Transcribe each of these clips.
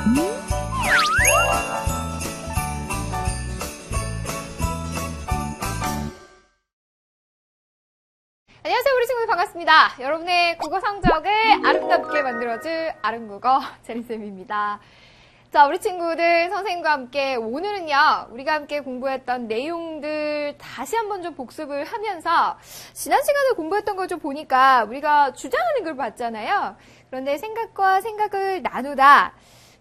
안녕하세요, 우리 친구들 반갑습니다. 여러분의 국어 성적을 아름답게 만들어줄 아름국어 제리쌤입니다. 자, 우리 친구들 선생님과 함께 오늘은요, 우리가 함께 공부했던 내용들 다시 한번 좀 복습을 하면서 지난 시간에 공부했던 걸 좀 보니까 우리가 주장하는 글 봤잖아요. 그런데 생각과 생각을 나누다.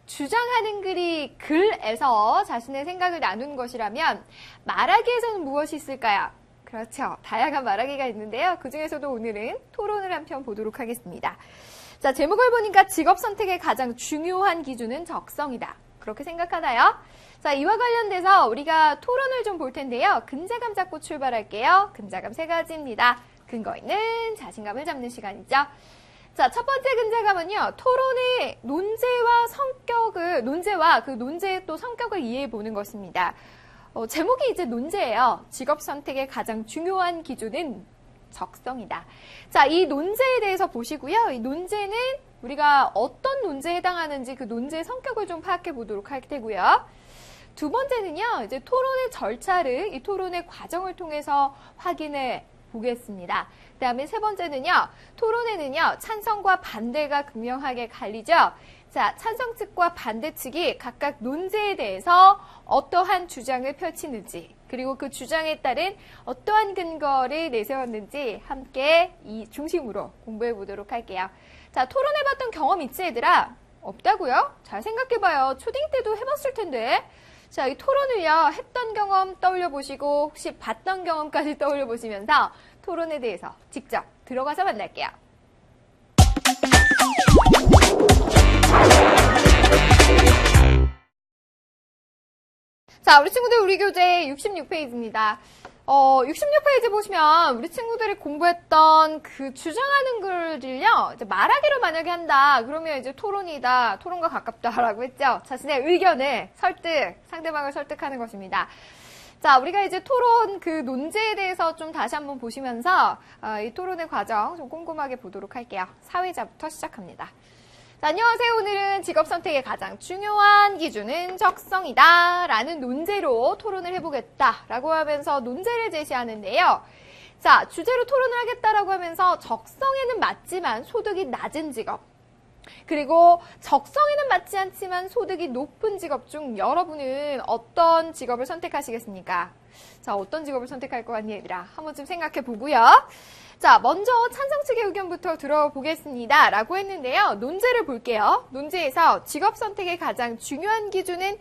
주장하는 글이 글에서 자신의 생각을 나누는 것이라면 말하기에서는 무엇이 있을까요? 그렇죠. 다양한 말하기가 있는데요. 그 중에서도 오늘은 토론을 한 편 보도록 하겠습니다. 자, 제목을 보니까 직업 선택의 가장 중요한 기준은 적성이다. 그렇게 생각하나요? 자, 이와 관련돼서 우리가 토론을 좀 볼 텐데요. 근자감 잡고 출발할게요. 근자감 3가지입니다. 근거 있는 자신감을 잡는 시간이죠. 자, 첫 번째 근자감은요. 토론의 논제와 그 논제의 또 성격을 이해해 보는 것입니다. 제목이 이제 논제예요. 직업 선택의 가장 중요한 기준은 적성이다. 자, 이 논제에 대해서 보시고요. 이 논제는 우리가 어떤 논제에 해당하는지 그 논제의 성격을 좀 파악해 보도록 할 테고요. 두 번째는요. 이제 토론의 절차를 이 토론의 과정을 통해서 확인해 보겠습니다. 그 다음에 세 번째는요. 토론에는요. 찬성과 반대가 극명하게 갈리죠. 자, 찬성 측과 반대 측이 각각 논제에 대해서 어떠한 주장을 펼치는지, 그리고 그 주장에 따른 어떠한 근거를 내세웠는지 함께 이 중심으로 공부해 보도록 할게요. 자, 토론해봤던 경험 있지, 얘들아? 없다고요? 잘 생각해봐요. 초딩 때도 해봤을 텐데. 자, 이 토론을요, 했던 경험 떠올려 보시고, 혹시 봤던 경험까지 떠올려 보시면서 토론에 대해서 직접 들어가서 만날게요. 자, 우리 친구들 우리 교재 66페이지입니다. 66페이지 보시면 우리 들이 공부했던 그 주장하는 글을요, 이제 말하기로 만약에 한다. 그러면 이제 토론이다. 토론과 가깝다라고 했죠. 자신의 의견을 상대방을 설득하는 것입니다. 자, 우리가 이제 토론 그 논제에 대해서 좀 다시 한번 보시면서 이 토론의 과정 좀 꼼꼼하게 보도록 할게요. 사회자부터 시작합니다. 자, 안녕하세요. 오늘은 직업 선택의 가장 중요한 기준은 적성이다 라는 논제로 토론을 해보겠다 라고 하면서 논제를 제시하는데요. 자, 주제로 토론을 하겠다라고 하면서 적성에는 맞지만 소득이 낮은 직업, 그리고 적성에는 맞지 않지만 소득이 높은 직업 중 여러분은 어떤 직업을 선택하시겠습니까? 자, 어떤 직업을 선택할 것 같니, 얘들아? 한번 좀 생각해 보고요. 자, 먼저 찬성 측의 의견부터 들어보겠습니다. 라고 했는데요. 논제를 볼게요. 논제에서 직업 선택의 가장 중요한 기준은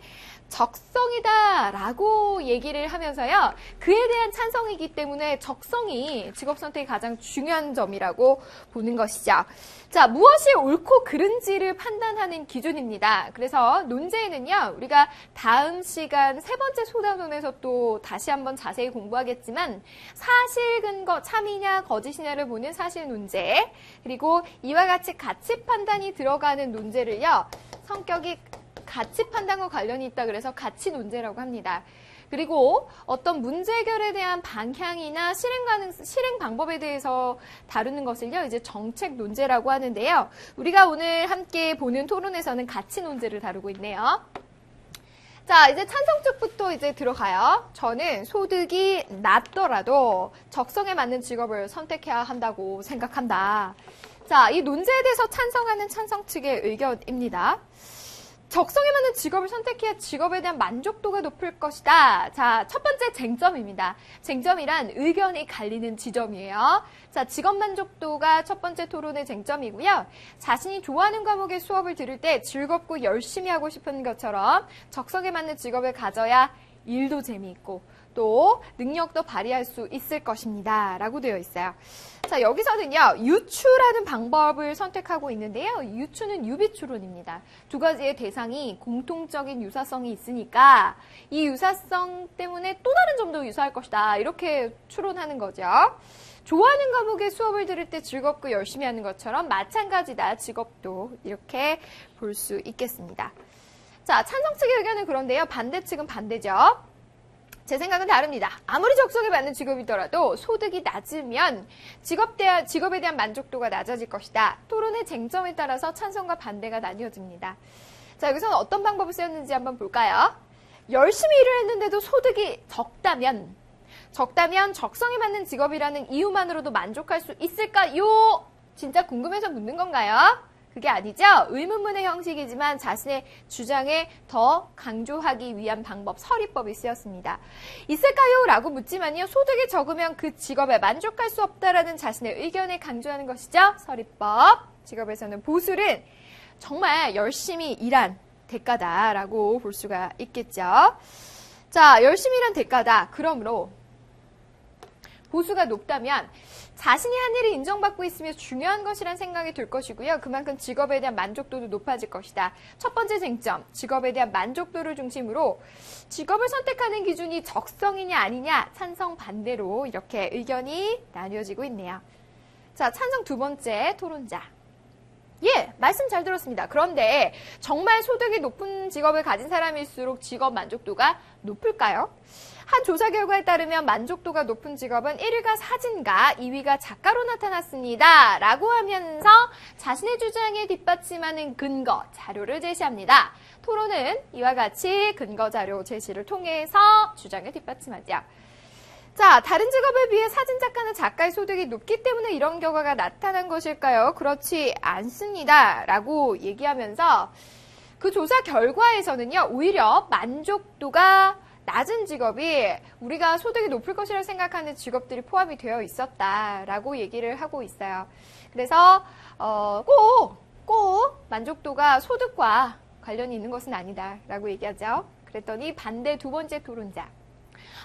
적성이다 라고 얘기를 하면서요. 그에 대한 찬성이기 때문에 적성이 직업 선택의 가장 중요한 점이라고 보는 것이죠. 자, 무엇이 옳고 그른지를 판단하는 기준입니다. 그래서 논제에는요. 우리가 다음 시간 세 번째 소담론에서 또 다시 한번 자세히 공부하겠지만 사실 근거 참이냐 거짓이냐를 보는 사실 논제, 그리고 이와 같이 가치 판단이 들어가는 논제를요. 성격이 가치 판단과 관련이 있다 그래서 가치 논제라고 합니다. 그리고 어떤 문제 해결에 대한 방향이나 실행 방법에 대해서 다루는 것을요, 이제 정책 논제라고 하는데요. 우리가 오늘 함께 보는 토론에서는 가치 논제를 다루고 있네요. 자, 이제 찬성 쪽부터 이제 들어가요. 저는 소득이 낮더라도 적성에 맞는 직업을 선택해야 한다고 생각한다. 자, 이 논제에 대해서 찬성하는 찬성 측의 의견입니다. 적성에 맞는 직업을 선택해야 직업에 대한 만족도가 높을 것이다. 자, 첫 번째 쟁점입니다. 쟁점이란 의견이 갈리는 지점이에요. 자, 직업 만족도가 첫 번째 토론의 쟁점이고요. 자신이 좋아하는 과목의 수업을 들을 때 즐겁고 열심히 하고 싶은 것처럼 적성에 맞는 직업을 가져야 일도 재미있고 또 능력도 발휘할 수 있을 것입니다. 라고 되어 있어요. 자, 여기서는요, 유추라는 방법을 선택하고 있는데요. 유추는 유비추론입니다. 두 가지의 대상이 공통적인 유사성이 있으니까 이 유사성 때문에 또 다른 점도 유사할 것이다. 이렇게 추론하는 거죠. 좋아하는 과목의 수업을 들을 때 즐겁고 열심히 하는 것처럼 마찬가지다. 직업도 이렇게 볼 수 있겠습니다. 자, 찬성 측의 의견은 그런데요. 반대 측은 반대죠. 제 생각은 다릅니다. 아무리 적성에 맞는 직업이더라도 소득이 낮으면 직업에 대한 만족도가 낮아질 것이다. 토론의 쟁점에 따라서 찬성과 반대가 나뉘어집니다. 자, 여기서는 어떤 방법을 쓰였는지 한번 볼까요? 열심히 일을 했는데도 소득이 적다면 적성에 맞는 직업이라는 이유만으로도 만족할 수 있을까요? 진짜 궁금해서 묻는 건가요? 그게 아니죠. 의문문의 형식이지만 자신의 주장에 더 강조하기 위한 방법, 서리법이 쓰였습니다. 있을까요? 라고 묻지만요. 소득이 적으면 그 직업에 만족할 수 없다라는 자신의 의견을 강조하는 것이죠. 서리법. 직업에서는 보술은 정말 열심히 일한 대가다라고 볼 수가 있겠죠. 자, 열심히 일한 대가다. 그러므로 보수가 높다면 자신이 한 일이 인정받고 있으며 중요한 것이란 생각이 들 것이고요. 그만큼 직업에 대한 만족도도 높아질 것이다. 첫 번째 쟁점, 직업에 대한 만족도를 중심으로 직업을 선택하는 기준이 적성이냐 아니냐, 찬성 반대로 이렇게 의견이 나뉘어지고 있네요. 자, 찬성 두 번째 토론자. 예, 말씀 잘 들었습니다. 그런데 정말 소득이 높은 직업을 가진 사람일수록 직업 만족도가 높을까요? 한 조사 결과에 따르면 만족도가 높은 직업은 1위가 사진가, 2위가 작가로 나타났습니다. 라고 하면서 자신의 주장에 뒷받침하는 근거, 자료를 제시합니다. 토론은 이와 같이 근거 자료 제시를 통해서 주장을 뒷받침하죠. 자, 다른 직업에 비해 사진작가나 작가의 소득이 높기 때문에 이런 결과가 나타난 것일까요? 그렇지 않습니다. 라고 얘기하면서 그 조사 결과에서는요, 오히려 만족도가 낮은 직업이 우리가 소득이 높을 것이라고 생각하는 직업들이 포함이 되어 있었다라고 얘기를 하고 있어요. 그래서 꼭 만족도가 소득과 관련이 있는 것은 아니다라고 얘기하죠. 그랬더니 반대 두 번째 토론자.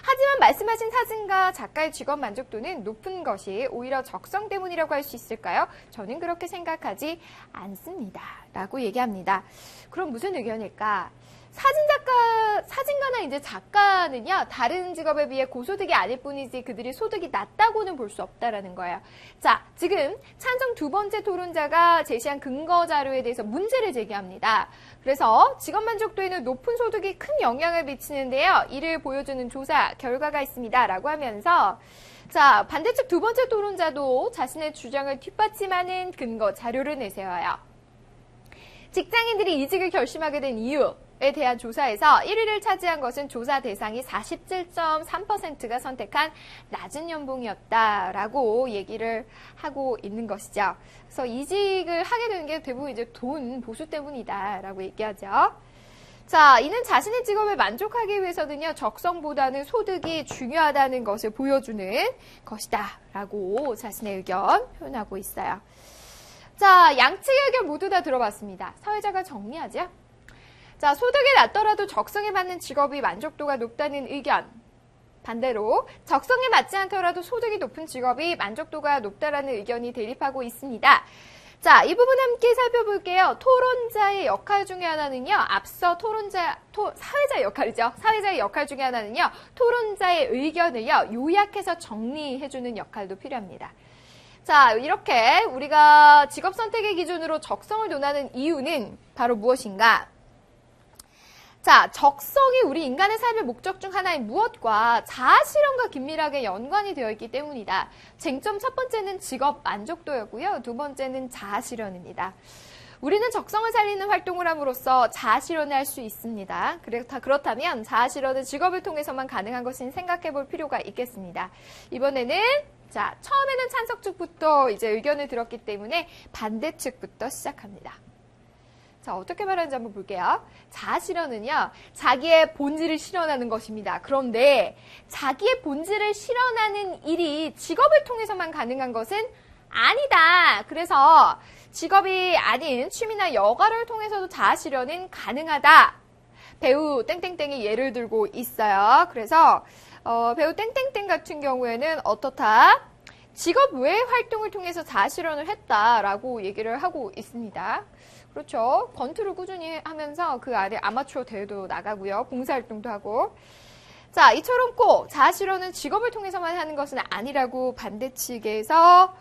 하지만 말씀하신 사진가, 작가의 직업 만족도는 높은 것이 오히려 적성 때문이라고 할 수 있을까요? 저는 그렇게 생각하지 않습니다. 라고 얘기합니다. 그럼 무슨 의견일까? 사진가나 이제 작가는요, 다른 직업에 비해 고소득이 아닐 뿐이지 그들이 소득이 낮다고는 볼 수 없다라는 거예요. 자, 지금 찬성 두 번째 토론자가 제시한 근거 자료에 대해서 문제를 제기합니다. 그래서 직업 만족도에는 높은 소득이 큰 영향을 미치는데요. 이를 보여주는 조사 결과가 있습니다. 라고 하면서 자, 반대측 두 번째 토론자도 자신의 주장을 뒷받침하는 근거 자료를 내세워요. 직장인들이 이직을 결심하게 된 이유에 대한 조사에서 1위를 차지한 것은 조사 대상이 47.3%가 선택한 낮은 연봉이었다라고 얘기를 하고 있는 것이죠. 그래서 이직을 하게 되는 게 대부분 이제 돈, 보수 때문이다라고 얘기하죠. 자, 이는 자신의 직업에 만족하기 위해서는요, 적성보다는 소득이 중요하다는 것을 보여주는 것이다라고 자신의 의견 표현하고 있어요. 자, 양측의 의견 모두 다 들어봤습니다. 사회자가 정리하죠. 자, 소득이 낮더라도 적성에 맞는 직업이 만족도가 높다는 의견. 반대로 적성에 맞지 않더라도 소득이 높은 직업이 만족도가 높다라는 의견이 대립하고 있습니다. 자, 이 부분 함께 살펴볼게요. 토론자의 역할 중에 하나는요, 앞서 사회자의 역할이죠. 사회자의 역할 중에 하나는요, 토론자의 의견을요, 요약해서 정리해주는 역할도 필요합니다. 자, 이렇게 우리가 직업 선택의 기준으로 적성을 논하는 이유는 바로 무엇인가? 자, 적성이 우리 인간의 삶의 목적 중 하나인 무엇과 자아실현과 긴밀하게 연관이 되어 있기 때문이다. 쟁점 첫 번째는 직업 만족도였고요. 두 번째는 자아실현입니다. 우리는 적성을 살리는 활동을 함으로써 자아실현을 할 수 있습니다. 그렇다면 자아실현은 직업을 통해서만 가능한 것인 생각해 볼 필요가 있겠습니다. 이번에는 자, 처음에는 찬성 측부터 이제 의견을 들었기 때문에 반대 측부터 시작합니다. 자, 어떻게 말하는지 한번 볼게요. 자아실현은요, 자기의 본질을 실현하는 것입니다. 그런데 자기의 본질을 실현하는 일이 직업을 통해서만 가능한 것은 아니다. 그래서 직업이 아닌 취미나 여가를 통해서도 자아실현은 가능하다. 배우 땡땡땡이 예를 들고 있어요. 그래서 배우 땡땡땡 같은 경우에는 어떻다? 직업 외의 활동을 통해서 자아실현을 했다라고 얘기를 하고 있습니다. 그렇죠. 권투를 꾸준히 하면서 그 아래 아마추어 대회도 나가고요. 봉사활동도 하고. 자, 이처럼 꼭 자아실현은 직업을 통해서만 하는 것은 아니라고 반대측에서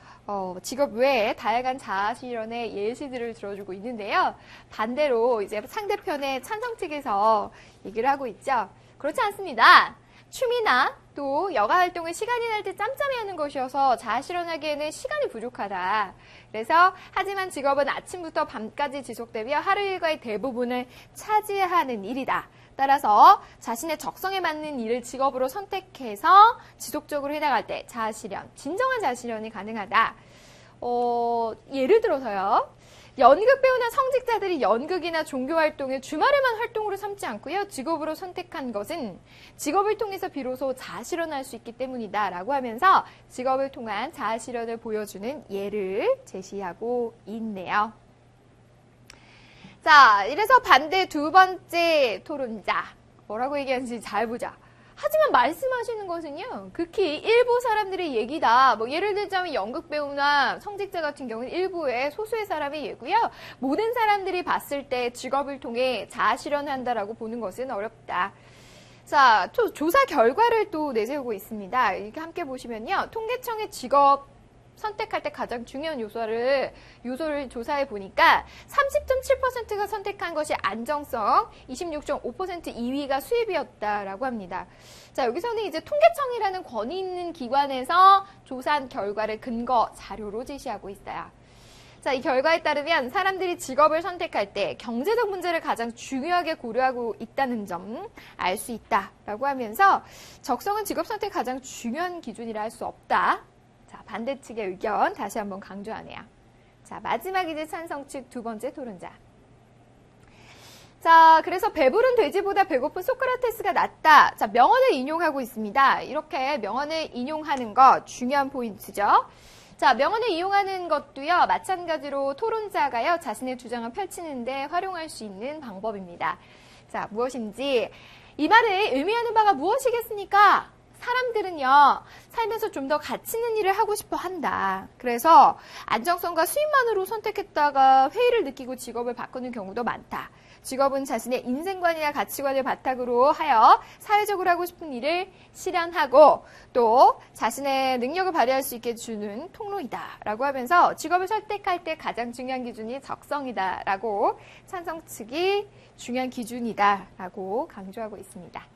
직업 외에 다양한 자아실현의 예시들을 들어주고 있는데요. 반대로 이제 상대편의 찬성 측에서 얘기를 하고 있죠. 그렇지 않습니다. 취미나 또 여가 활동을 시간이 날 때 짬짬이 하는 것이어서 자아실현하기에는 시간이 부족하다. 그래서 하지만 직업은 아침부터 밤까지 지속되며 하루 일과의 대부분을 차지하는 일이다. 따라서 자신의 적성에 맞는 일을 직업으로 선택해서 지속적으로 해나갈 때 자아실현, 진정한 자아실현이 가능하다. 예를 들어서요. 연극 배우나 성직자들이 연극이나 종교활동을 주말에만 활동으로 삼지 않고요. 직업으로 선택한 것은 직업을 통해서 비로소 자아실현할 수 있기 때문이다 라고 하면서 직업을 통한 자아실현을 보여주는 예를 제시하고 있네요. 자, 이래서 반대 두 번째 토론자. 뭐라고 얘기하는지 잘 보자. 하지만 말씀하시는 것은요, 극히 일부 사람들의 얘기다. 뭐 예를 들자면 연극 배우나 성직자 같은 경우는 일부의 소수의 사람의 예고요. 모든 사람들이 봤을 때 직업을 통해 자아실현한다라고 보는 것은 어렵다. 자, 조사 결과를 또 내세우고 있습니다. 이렇게 함께 보시면요, 통계청의 직업 선택할 때 가장 중요한 요소를 조사해 보니까 30.7%가 선택한 것이 안정성, 26.5% 2위가 수입이었다라고 합니다. 자, 여기서는 이제 통계청이라는 권위 있는 기관에서 조사한 결과를 근거 자료로 제시하고 있어요. 자, 이 결과에 따르면 사람들이 직업을 선택할 때 경제적 문제를 가장 중요하게 고려하고 있다는 점 알 수 있다라고 하면서 적성은 직업 선택 가장 중요한 기준이라 할 수 없다. 자, 반대 측의 의견 다시 한번 강조하네요. 자, 마지막 이제 찬성 측 두 번째 토론자. 자, 그래서 배부른 돼지보다 배고픈 소크라테스가 낫다. 자, 명언을 인용하고 있습니다. 이렇게 명언을 인용하는 것 중요한 포인트죠. 자, 명언을 이용하는 것도요, 마찬가지로 토론자가요, 자신의 주장을 펼치는데 활용할 수 있는 방법입니다. 자, 무엇인지, 이 말을 의미하는 바가 무엇이겠습니까? 사람들은요, 살면서 좀 더 가치 있는 일을 하고 싶어 한다. 그래서 안정성과 수입만으로 선택했다가 회의를 느끼고 직업을 바꾸는 경우도 많다. 직업은 자신의 인생관이나 가치관을 바탕으로 하여 사회적으로 하고 싶은 일을 실현하고 또 자신의 능력을 발휘할 수 있게 주는 통로이다. 라고 하면서 직업을 선택할 때 가장 중요한 기준이 적성이다. 라고 찬성 측이 중요한 기준이다. 라고 강조하고 있습니다.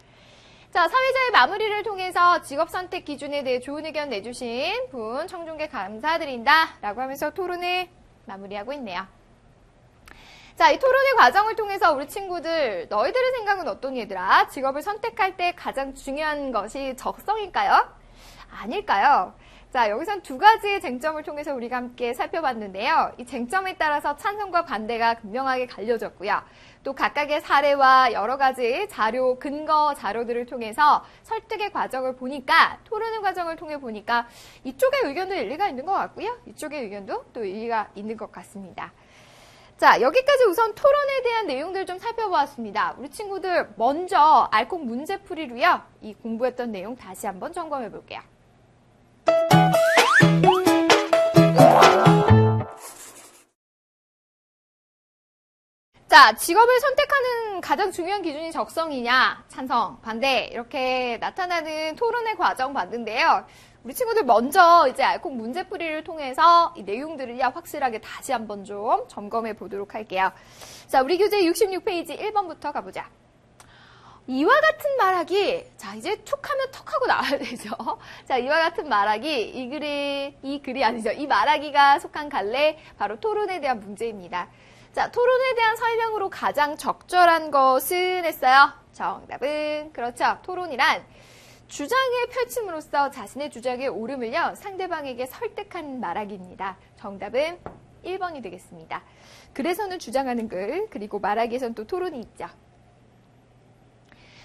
자, 사회자의 마무리를 통해서 직업 선택 기준에 대해 좋은 의견 내주신 분 청중께 감사드린다. 라고 하면서 토론을 마무리하고 있네요. 자, 이 토론의 과정을 통해서 우리 친구들, 너희들의 생각은 어떤 얘들아? 직업을 선택할 때 가장 중요한 것이 적성일까요? 아닐까요? 자, 여기선 두 가지의 쟁점을 통해서 우리가 함께 살펴봤는데요. 이 쟁점에 따라서 찬성과 반대가 극명하게 갈려졌고요. 또 각각의 사례와 여러 가지 자료, 근거 자료들을 통해서 설득의 과정을 보니까, 토론의 과정을 통해 보니까 이쪽의 의견도 일리가 있는 것 같고요. 이쪽의 의견도 또 일리가 있는 것 같습니다. 자, 여기까지 우선 토론에 대한 내용들 좀 살펴보았습니다. 우리 친구들 먼저 알콩 문제풀이로요. 이 공부했던 내용 다시 한번 점검해 볼게요. 자, 직업을 선택하는 가장 중요한 기준이 적성이냐, 찬성, 반대 이렇게 나타나는 토론의 과정 봤는데요. 우리 친구들 먼저 이제 알콩 문제풀이를 통해서 이 내용들을 확실하게 다시 한번 좀 점검해 보도록 할게요. 자, 우리 교재 66페이지 1번부터 가보자. 이와 같은 말하기, 자, 이제 툭 하면 턱 하고 나와야 되죠. 자, 이와 같은 말하기, 이 글이 아니죠. 이 말하기가 속한 갈래, 바로 토론에 대한 문제입니다. 자, 토론에 대한 설명으로 가장 적절한 것은 했어요. 정답은, 그렇죠. 토론이란 주장을 펼침으로써 자신의 주장의 옳음을요, 상대방에게 설득한 말하기입니다. 정답은 1번이 되겠습니다. 그래서는 주장하는 글, 그리고 말하기에선 또 토론이 있죠.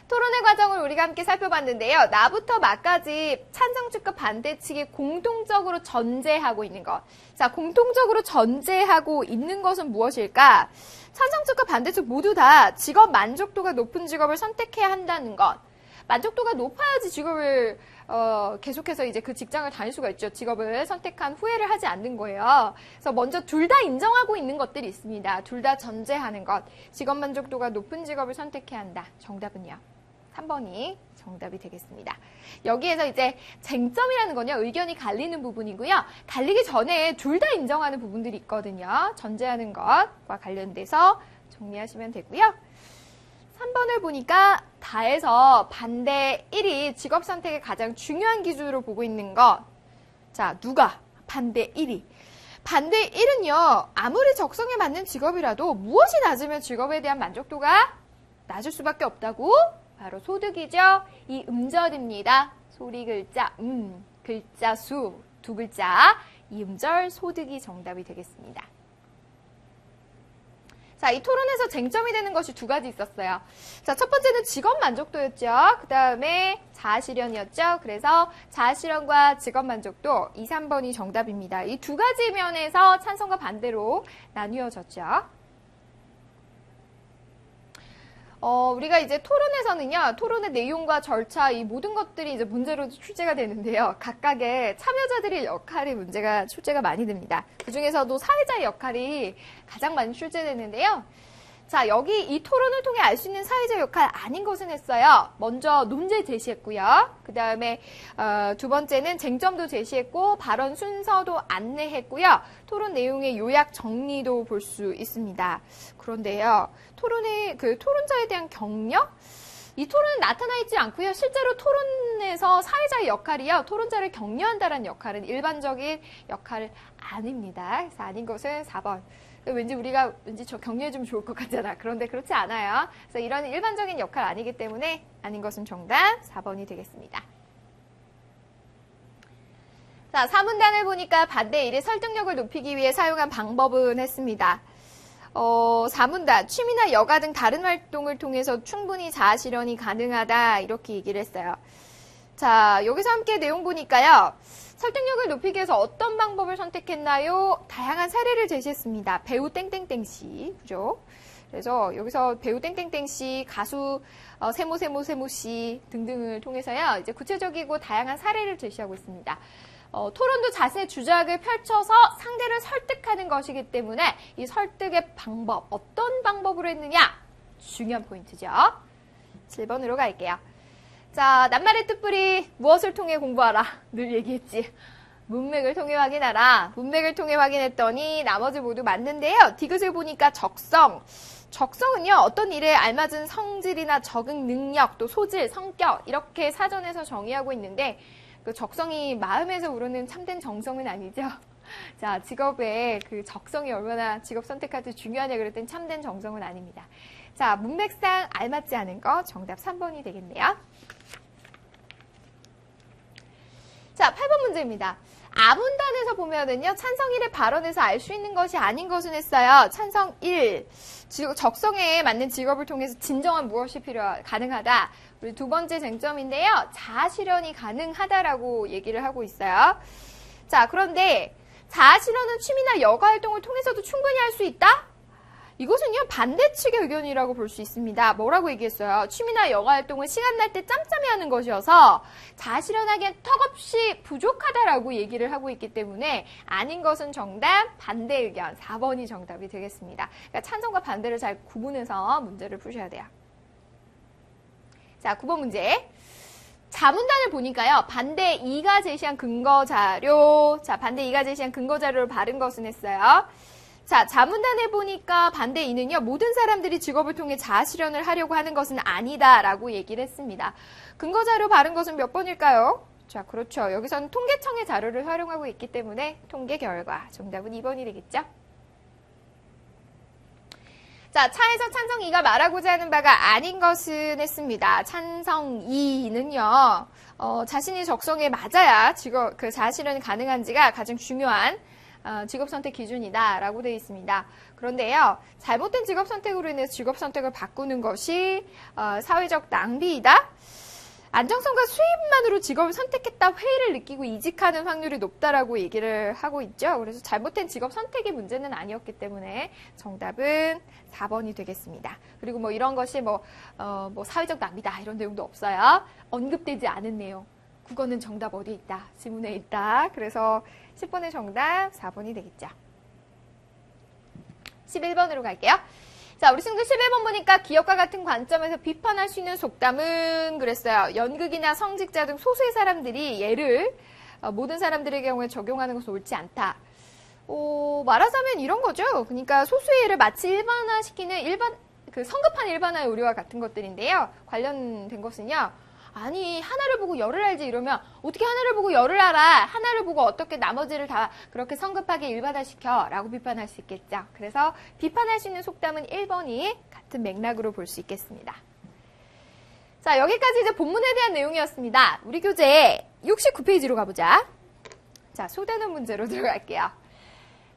토론의 과정을 우리가 함께 살펴봤는데요. 나부터 마까지 찬성 측과 반대 측이 공통적으로 전제하고 있는 것. 자, 공통적으로 전제하고 있는 것은 무엇일까? 찬성 측과 반대 측 모두 다 직업 만족도가 높은 직업을 선택해야 한다는 것. 만족도가 높아야지 직업을 계속해서 이제 그 직장을 다닐 수가 있죠. 직업을 선택한 후회를 하지 않는 거예요. 그래서 먼저 둘 다 인정하고 있는 것들이 있습니다. 둘 다 전제하는 것. 직업 만족도가 높은 직업을 선택해야 한다. 정답은요. 3번이 정답이 되겠습니다. 여기에서 이제 쟁점이라는 건요, 의견이 갈리는 부분이고요. 갈리기 전에 둘 다 인정하는 부분들이 있거든요. 전제하는 것과 관련돼서 정리하시면 되고요. 3번을 보니까 다에서 반대 1이 직업 선택의 가장 중요한 기준으로 보고 있는 것. 자, 누가? 반대 1이. 반대 1은요, 아무리 적성에 맞는 직업이라도 무엇이 낮으면 직업에 대한 만족도가 낮을 수밖에 없다고? 바로 소득이죠. 이 음절입니다. 소리 글자, 글자 수, 두 글자. 이 음절 소득이 정답이 되겠습니다. 자, 이 토론에서 쟁점이 되는 것이 두 가지 있었어요. 자, 첫 번째는 직업 만족도였죠. 그 다음에 자아실현이었죠. 그래서 자아실현과 직업 만족도 2, 3번이 정답입니다. 이 두 가지 면에서 찬성과 반대로 나뉘어졌죠. 우리가 이제 토론에서는요, 토론의 내용과 절차, 이 모든 것들이 이제 문제로 출제가 되는데요. 각각의 참여자들의 역할이 문제가 출제가 많이 됩니다. 그 중에서도 사회자의 역할이 가장 많이 출제되는데요. 자, 여기 이 토론을 통해 알 수 있는 사회자 역할 아닌 것은 했어요. 먼저 논제 제시했고요. 그 다음에 두 번째는 쟁점도 제시했고 발언 순서도 안내했고요. 토론 내용의 요약 정리도 볼 수 있습니다. 그런데요, 토론자에 대한 경력? 이 토론은 나타나 있지 않고요. 실제로 토론에서 사회자의 역할이요, 토론자를 격려한다는 역할은 일반적인 역할은 아닙니다. 그래서 아닌 것은 4번. 왠지 우리가 저 격려해주면 좋을 것 같잖아. 그런데 그렇지 않아요. 그래서 이런 일반적인 역할 아니기 때문에 아닌 것은 정답 4번이 되겠습니다. 자, 3문단을 보니까 반대 1의 설득력을 높이기 위해 사용한 방법은 했습니다. 4문단, 취미나 여가 등 다른 활동을 통해서 충분히 자아실현이 가능하다, 이렇게 얘기를 했어요. 자, 여기서 함께 내용 보니까요. 설득력을 높이기 위해서 어떤 방법을 선택했나요? 다양한 사례를 제시했습니다. 배우 땡땡땡씨, 그죠? 그래서 여기서 배우 땡땡땡씨, 가수 세모씨 등등을 통해서요, 이제 구체적이고 다양한 사례를 제시하고 있습니다. 토론도 자신의 주장을 펼쳐서 상대를 설득하는 것이기 때문에 이 설득의 방법, 어떤 방법으로 했느냐? 중요한 포인트죠. 7번으로 갈게요. 자, 낱말의 뜻풀이 무엇을 통해 공부하라? 늘 얘기했지. 문맥을 통해 확인하라. 문맥을 통해 확인했더니 나머지 모두 맞는데요. 디귿을 보니까 적성. 적성은요, 어떤 일에 알맞은 성질이나 적응 능력, 또 소질, 성격 이렇게 사전에서 정의하고 있는데 그 적성이 마음에서 우러는 참된 정성은 아니죠. 자, 직업의 그 적성이 얼마나 직업 선택할 때 중요하냐 그랬더니 참된 정성은 아닙니다. 자, 문맥상 알맞지 않은 거 정답 3번이 되겠네요. 자, 8번 문제입니다. 아문단에서 보면은요, 찬성 1의 발언에서 알 수 있는 것이 아닌 것은 했어요. 찬성 1, 적성에 맞는 직업을 통해서 진정한 무엇이 가능하다. 우리 두 번째 쟁점인데요, 자아실현이 가능하다라고 얘기를 하고 있어요. 자, 그런데 자아실현은 취미나 여가 활동을 통해서도 충분히 할 수 있다? 이것은요, 반대측의 의견이라고 볼 수 있습니다. 뭐라고 얘기했어요? 취미나 여가 활동은 시간 날 때 짬짬이 하는 것이어서 자아실현하기엔 턱없이 부족하다라고 얘기를 하고 있기 때문에 아닌 것은 정답, 반대 의견 4번이 정답이 되겠습니다. 그러니까 찬성과 반대를 잘 구분해서 문제를 푸셔야 돼요. 자, 9번 문제. 자문단을 보니까요, 반대 2가 제시한 근거 자료, 자, 반대 2가 제시한 근거 자료를 바른 것은 했어요. 자, 자문단에 보니까 반대 2는요, 모든 사람들이 직업을 통해 자아실현을 하려고 하는 것은 아니다라고 얘기를 했습니다. 근거 자료 바른 것은 몇 번일까요? 자, 그렇죠. 여기서는 통계청의 자료를 활용하고 있기 때문에 통계 결과, 정답은 2번이 되겠죠? 자, 차에서 찬성 2가 말하고자 하는 바가 아닌 것은 했습니다. 찬성 2는요, 자신이 적성에 맞아야 그 자아실현이 가능한지가 가장 중요한 직업 선택 기준이다라고 되어 있습니다. 그런데요, 잘못된 직업 선택으로 인해서 직업 선택을 바꾸는 것이 사회적 낭비이다. 안정성과 수입만으로 직업을 선택했다 회의를 느끼고 이직하는 확률이 높다라고 얘기를 하고 있죠. 그래서 잘못된 직업 선택의 문제는 아니었기 때문에 정답은 4번이 되겠습니다. 그리고 뭐 이런 것이 뭐 사회적 낭비다 이런 내용도 없어요. 언급되지 않은 내용. 국어는 정답 어디에 있다? 지문에 있다. 그래서 10번의 정답 4번이 되겠죠. 11번으로 갈게요. 자, 우리 친구 11번 보니까 기업과 같은 관점에서 비판할 수 있는 속담은 그랬어요. 연극이나 성직자 등 소수의 사람들이 얘를 모든 사람들의 경우에 적용하는 것은 옳지 않다. 말하자면 이런 거죠. 그러니까 소수의 예를 마치 그 성급한 일반화의 오류와 같은 것들인데요. 관련된 것은요. 아니 하나를 보고 열을 알지 이러면 어떻게 하나를 보고 열을 알아? 하나를 보고 어떻게 나머지를 다 그렇게 성급하게 일반화시켜? 라고 비판할 수 있겠죠. 그래서 비판할 수 있는 속담은 1번이 같은 맥락으로 볼 수 있겠습니다. 자, 여기까지 이제 본문에 대한 내용이었습니다. 우리 교재 69페이지로 가보자. 자, 소단원 문제로 들어갈게요.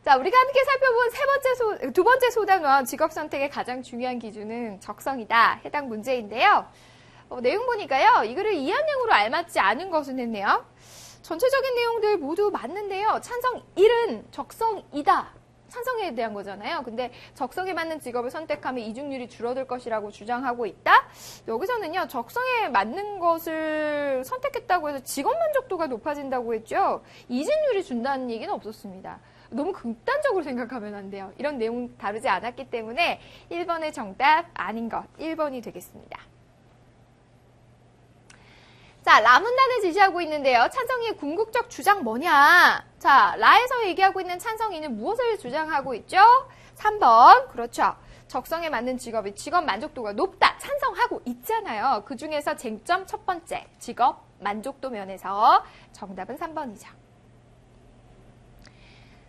자, 우리가 함께 살펴본 두 번째 소단원 직업 선택의 가장 중요한 기준은 적성이다. 해당 문제인데요. 내용 보니까요. 이 글을 이해한양으로 알맞지 않은 것은 했네요. 전체적인 내용들 모두 맞는데요. 찬성 1은 적성이다. 찬성에 대한 거잖아요. 근데 적성에 맞는 직업을 선택하면 이중률이 줄어들 것이라고 주장하고 있다. 여기서는요. 적성에 맞는 것을 선택했다고 해서 직업 만족도가 높아진다고 했죠. 이중률이 준다는 얘기는 없었습니다. 너무 극단적으로 생각하면 안 돼요. 이런 내용 다루지 않았기 때문에 1번의 정답 아닌 것 1번이 되겠습니다. 자, 라문단을 지시하고 있는데요. 찬성이의 궁극적 주장 뭐냐? 자, 라에서 얘기하고 있는 찬성이는 무엇을 주장하고 있죠? 3번. 그렇죠. 적성에 맞는 직업이 직업 만족도가 높다. 찬성하고 있잖아요. 그 중에서 쟁점 첫 번째, 직업 만족도 면에서 정답은 3번이죠.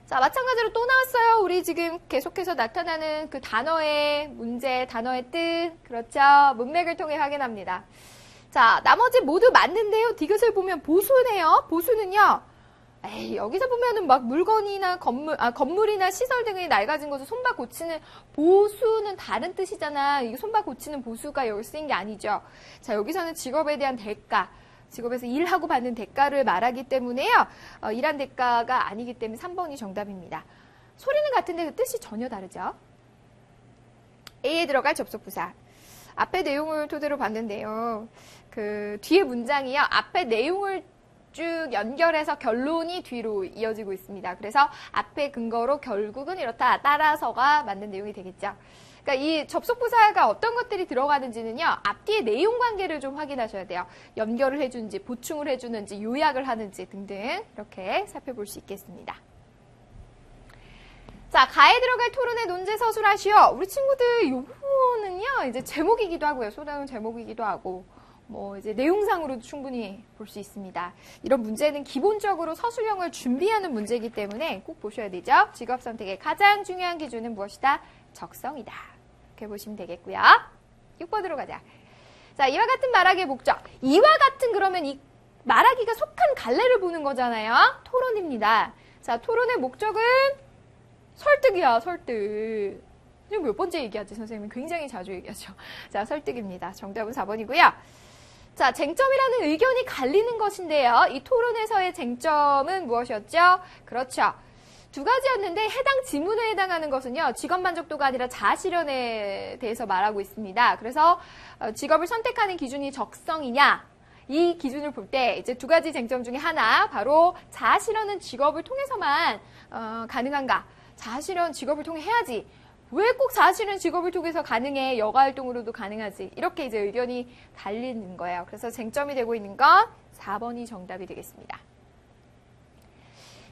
자, 마찬가지로 또 나왔어요. 우리 지금 계속해서 나타나는 그 단어의 문제, 단어의 뜻. 그렇죠. 문맥을 통해 확인합니다. 자, 나머지 모두 맞는데요. 디귿을 보면 보수네요. 보수는요. 여기서 보면은 막 물건이나 건물이나 시설 등이 낡아진 것을 손봐 고치는 보수는 다른 뜻이잖아. 이게 손봐 고치는 보수가 여기 쓰인 게 아니죠. 자, 여기서는 직업에 대한 대가, 직업에서 일하고 받는 대가를 말하기 때문에요. 일한 대가가 아니기 때문에 3번이 정답입니다. 소리는 같은데 그 뜻이 전혀 다르죠. A에 들어갈 접속부사. 앞에 내용을 토대로 봤는데요. 그 뒤에 문장이요. 앞에 내용을 쭉 연결해서 결론이 뒤로 이어지고 있습니다. 그래서 앞에 근거로 결국은 이렇다. 따라서가 맞는 내용이 되겠죠. 그러니까 이 접속부사가 어떤 것들이 들어가는지는요. 앞뒤의 내용 관계를 좀 확인하셔야 돼요. 연결을 해주는지, 보충을 해주는지, 요약을 하는지 등등 이렇게 살펴볼 수 있겠습니다. 자, 가에 들어갈 토론의 논제 서술하시오. 우리 친구들 요거는요. 이제 제목이기도 하고요. 소단원 제목이기도 하고 뭐 이제 내용상으로도 충분히 볼 수 있습니다. 이런 문제는 기본적으로 서술형을 준비하는 문제이기 때문에 꼭 보셔야 되죠. 직업 선택의 가장 중요한 기준은 무엇이다? 적성이다. 이렇게 보시면 되겠고요. 6번으로 가자. 자, 이와 같은 말하기의 목적. 이와 같은 그러면 이 말하기가 속한 갈래를 보는 거잖아요. 토론입니다. 자, 토론의 목적은 설득이야, 설득. 지금 몇 번째 얘기하지, 선생님은? 굉장히 자주 얘기하죠. 자, 설득입니다. 정답은 4번이고요. 자, 쟁점이라는 의견이 갈리는 것인데요. 이 토론에서의 쟁점은 무엇이었죠? 그렇죠. 두 가지였는데 해당 지문에 해당하는 것은요. 직업 만족도가 아니라 자아실현에 대해서 말하고 있습니다. 그래서 직업을 선택하는 기준이 적성이냐? 이 기준을 볼 때 이제 두 가지 쟁점 중에 하나, 바로 자아실현은 직업을 통해서만 가능한가? 자아실현 직업을 통해 해야지. 왜 꼭 자아실현 직업을 통해서 가능해? 여가활동으로도 가능하지. 이렇게 이제 의견이 갈리는 거예요. 그래서 쟁점이 되고 있는 건 4번이 정답이 되겠습니다.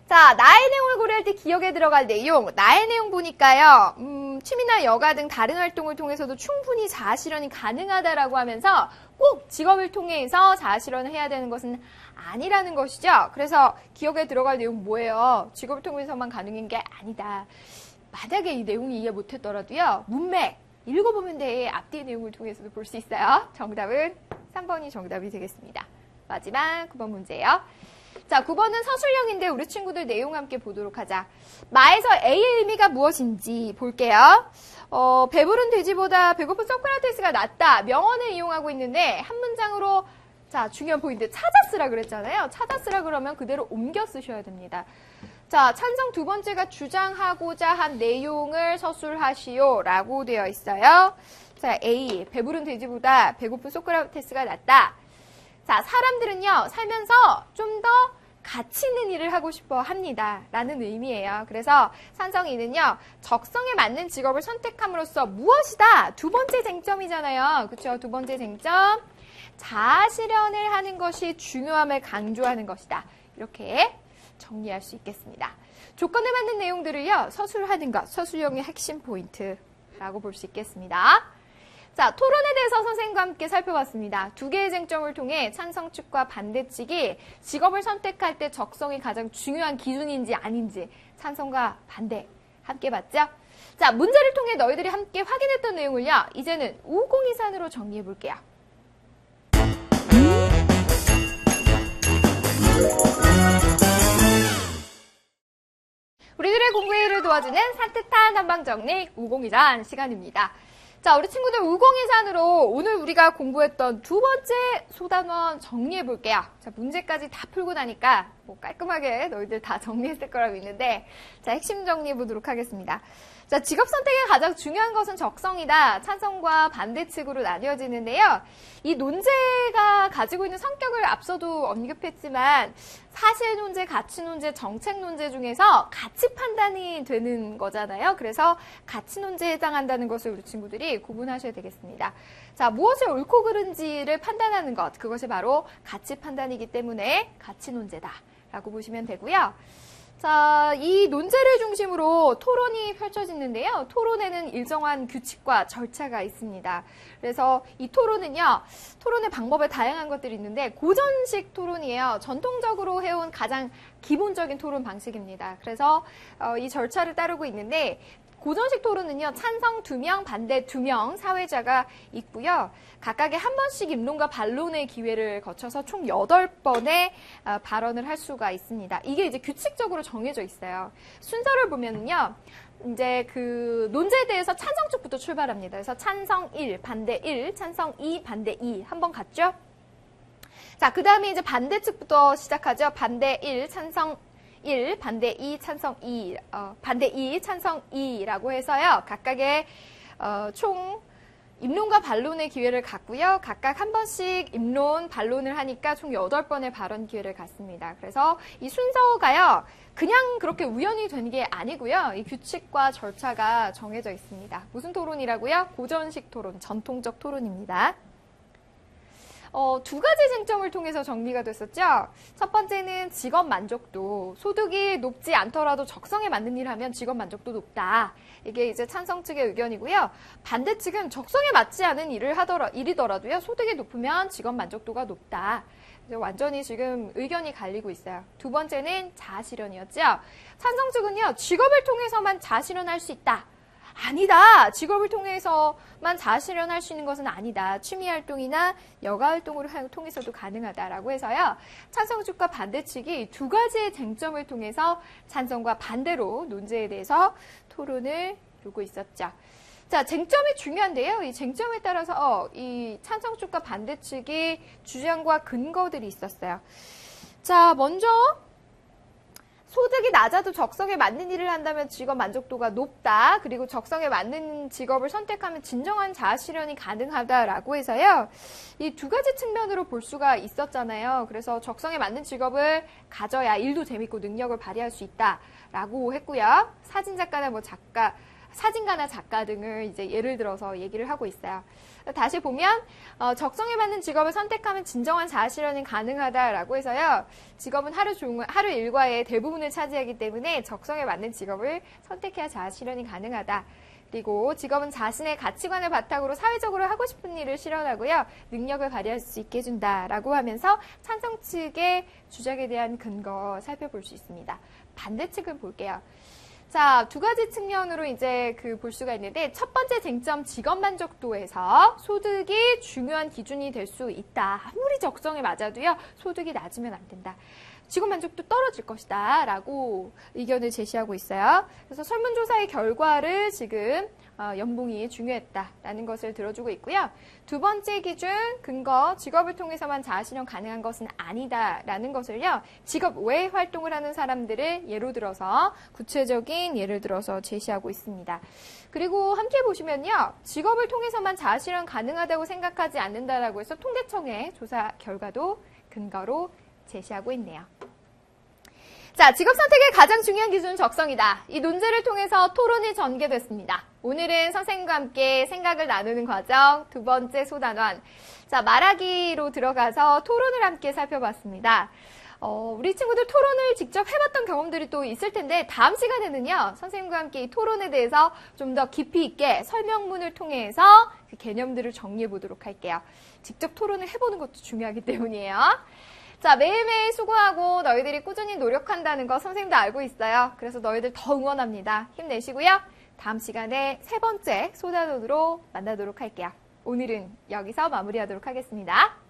자, 나의 내용을 고려할 때 기억에 들어갈 내용. 나의 내용 보니까요. 취미나 여가 등 다른 활동을 통해서도 충분히 자아실현이 가능하다라고 하면서 꼭 직업을 통해서 자아실현을 해야 되는 것은 아니라는 것이죠. 그래서 기억에 들어갈 내용 뭐예요? 직업을 통해서만 가능한 게 아니다. 만약에 이 내용이 이해 못했더라도요. 문맥 읽어보면 돼. 앞뒤의 내용을 통해서도 볼 수 있어요. 정답은 3번이 정답이 되겠습니다. 마지막 9번 문제예요. 자, 9번은 서술형인데 우리 친구들 내용 함께 보도록 하자. 마에서 A의 의미가 무엇인지 볼게요. 배부른 돼지보다 배고픈 소크라테스가 낫다. 명언을 이용하고 있는데 한 문장으로 자, 중요한 포인트 찾아 쓰라 그랬잖아요. 찾아 쓰라 그러면 그대로 옮겨 쓰셔야 됩니다. 자, 찬성 두 번째가 주장하고자 한 내용을 서술하시오 라고 되어 있어요. 자, A. 배부른 돼지보다 배고픈 소크라테스가 낫다. 자, 사람들은요, 살면서 좀 더 가치 있는 일을 하고 싶어 합니다. 라는 의미예요. 그래서 찬성이는요, 적성에 맞는 직업을 선택함으로써 무엇이다? 두 번째 쟁점이잖아요. 그렇죠? 두 번째 쟁점. 자아실현을 하는 것이 중요함을 강조하는 것이다. 이렇게 정리할 수 있겠습니다. 조건에 맞는 내용들을요, 서술하는 것, 서술형의 핵심 포인트라고 볼 수 있겠습니다. 자, 토론에 대해서 선생님과 함께 살펴봤습니다. 두 개의 쟁점을 통해 찬성 측과 반대 측이 직업을 선택할 때 적성이 가장 중요한 기준인지 아닌지 찬성과 반대 함께 봤죠? 자, 문제를 통해 너희들이 함께 확인했던 내용을요. 이제는 우공이산으로 정리해 볼게요. 우리들의 공부를 도와주는 산뜻한 한방정리 우공이산 시간입니다. 자, 우리 친구들 우공이산으로 오늘 우리가 공부했던 두 번째 소단원 정리해 볼게요. 자, 문제까지 다 풀고 나니까 뭐 깔끔하게 너희들 다 정리했을 거라고 있는데, 자, 핵심 정리해 보도록 하겠습니다. 자, 직업 선택의 가장 중요한 것은 적성이다. 찬성과 반대 측으로 나뉘어지는데요. 이 논제가 가지고 있는 성격을 앞서도 언급했지만 사실 논제, 가치 논제, 정책 논제 중에서 가치 판단이 되는 거잖아요. 그래서 가치 논제에 해당한다는 것을 우리 친구들이 구분하셔야 되겠습니다. 자, 무엇이 옳고 그른지를 판단하는 것, 그것이 바로 가치 판단이기 때문에 가치 논제다라고 보시면 되고요. 자, 이 논제를 중심으로 토론이 펼쳐지는데요. 토론에는 일정한 규칙과 절차가 있습니다. 그래서 이 토론은요, 토론의 방법에 다양한 것들이 있는데 고전식 토론이에요. 전통적으로 해온 가장 기본적인 토론 방식입니다. 그래서 이 절차를 따르고 있는데 고전식 토론은요, 찬성 2명, 반대 2명 사회자가 있고요. 각각의 한 번씩 입론과 반론의 기회를 거쳐서 총 8번의 발언을 할 수가 있습니다. 이게 이제 규칙적으로 정해져 있어요. 순서를 보면은요, 이제 그 논제에 대해서 찬성 쪽부터 출발합니다. 그래서 찬성 1, 반대 1, 찬성 2, 반대 2 한 번 갔죠? 자, 그 다음에 이제 반대 측부터 시작하죠. 반대 1, 찬성 1, 반대 2, 찬성 2, 반대 2, 찬성 2라고 해서요. 각각의 총 입론과 반론의 기회를 갖고요. 각각 한 번씩 입론, 반론을 하니까 총 8번의 발언 기회를 갖습니다. 그래서 이 순서가요. 그냥 그렇게 우연히 된 게 아니고요. 이 규칙과 절차가 정해져 있습니다. 무슨 토론이라고요? 고전식 토론, 전통적 토론입니다. 두 가지 쟁점을 통해서 정리가 됐었죠. 첫 번째는 직업 만족도. 소득이 높지 않더라도 적성에 맞는 일을 하면 직업 만족도 높다. 이게 이제 찬성 측의 의견이고요. 반대 측은 적성에 맞지 않은 일이더라도요. 소득이 높으면 직업 만족도가 높다. 완전히 지금 의견이 갈리고 있어요. 두 번째는 자아실현이었죠. 찬성 측은요. 직업을 통해서만 자아실현할 수 있다. 아니다. 직업을 통해서만 자아실현할 수 있는 것은 아니다. 취미활동이나 여가활동을 통해서도 가능하다라고 해서요. 찬성 측과 반대 측이 두 가지의 쟁점을 통해서 찬성과 반대로 논제에 대해서 토론을 두고 있었죠. 자, 쟁점이 중요한데요. 이 쟁점에 따라서 이 찬성 측과 반대 측이 주장과 근거들이 있었어요. 자, 먼저 소득이 낮아도 적성에 맞는 일을 한다면 직업 만족도가 높다. 그리고 적성에 맞는 직업을 선택하면 진정한 자아실현이 가능하다라고 해서요. 이 두 가지 측면으로 볼 수가 있었잖아요. 그래서 적성에 맞는 직업을 가져야 일도 재밌고 능력을 발휘할 수 있다라고 했고요. 사진가나 작가 등을 이제 예를 들어서 얘기를 하고 있어요. 다시 보면 적성에 맞는 직업을 선택하면 진정한 자아실현이 가능하다라고 해서요. 직업은 하루 일과의 대부분을 차지하기 때문에 적성에 맞는 직업을 선택해야 자아실현이 가능하다. 그리고 직업은 자신의 가치관을 바탕으로 사회적으로 하고 싶은 일을 실현하고요. 능력을 발휘할 수 있게 해준다라고 하면서 찬성 측의 주장에 대한 근거 살펴볼 수 있습니다. 반대 측을 볼게요. 자, 두 가지 측면으로 이제 볼 수가 있는데, 첫 번째 쟁점 직업 만족도에서 소득이 중요한 기준이 될 수 있다. 아무리 적성에 맞아도요, 소득이 낮으면 안 된다. 직업 만족도 떨어질 것이다. 라고 의견을 제시하고 있어요. 그래서 설문조사의 결과를 지금 연봉이 중요했다라는 것을 들어주고 있고요. 두 번째 기준, 근거, 직업을 통해서만 자아실현 가능한 것은 아니다라는 것을요. 직업 외 활동을 하는 사람들을 예로 들어서 구체적인 예를 들어서 제시하고 있습니다. 그리고 함께 보시면요. 직업을 통해서만 자아실현 가능하다고 생각하지 않는다라고 해서 통계청의 조사 결과도 근거로 제시하고 있네요. 자, 직업 선택의 가장 중요한 기준은 적성이다. 이 논제를 통해서 토론이 전개됐습니다. 오늘은 선생님과 함께 생각을 나누는 과정 두 번째 소단원. 자, 말하기로 들어가서 토론을 함께 살펴봤습니다. 우리 친구들 토론을 직접 해봤던 경험들이 또 있을 텐데 다음 시간에는요. 선생님과 함께 이 토론에 대해서 좀 더 깊이 있게 설명문을 통해서 그 개념들을 정리해 보도록 할게요. 직접 토론을 해보는 것도 중요하기 때문이에요. 자, 매일매일 수고하고 너희들이 꾸준히 노력한다는 거 선생님도 알고 있어요. 그래서 너희들 더 응원합니다. 힘내시고요. 다음 시간에 세 번째 소다논으로 만나도록 할게요. 오늘은 여기서 마무리하도록 하겠습니다.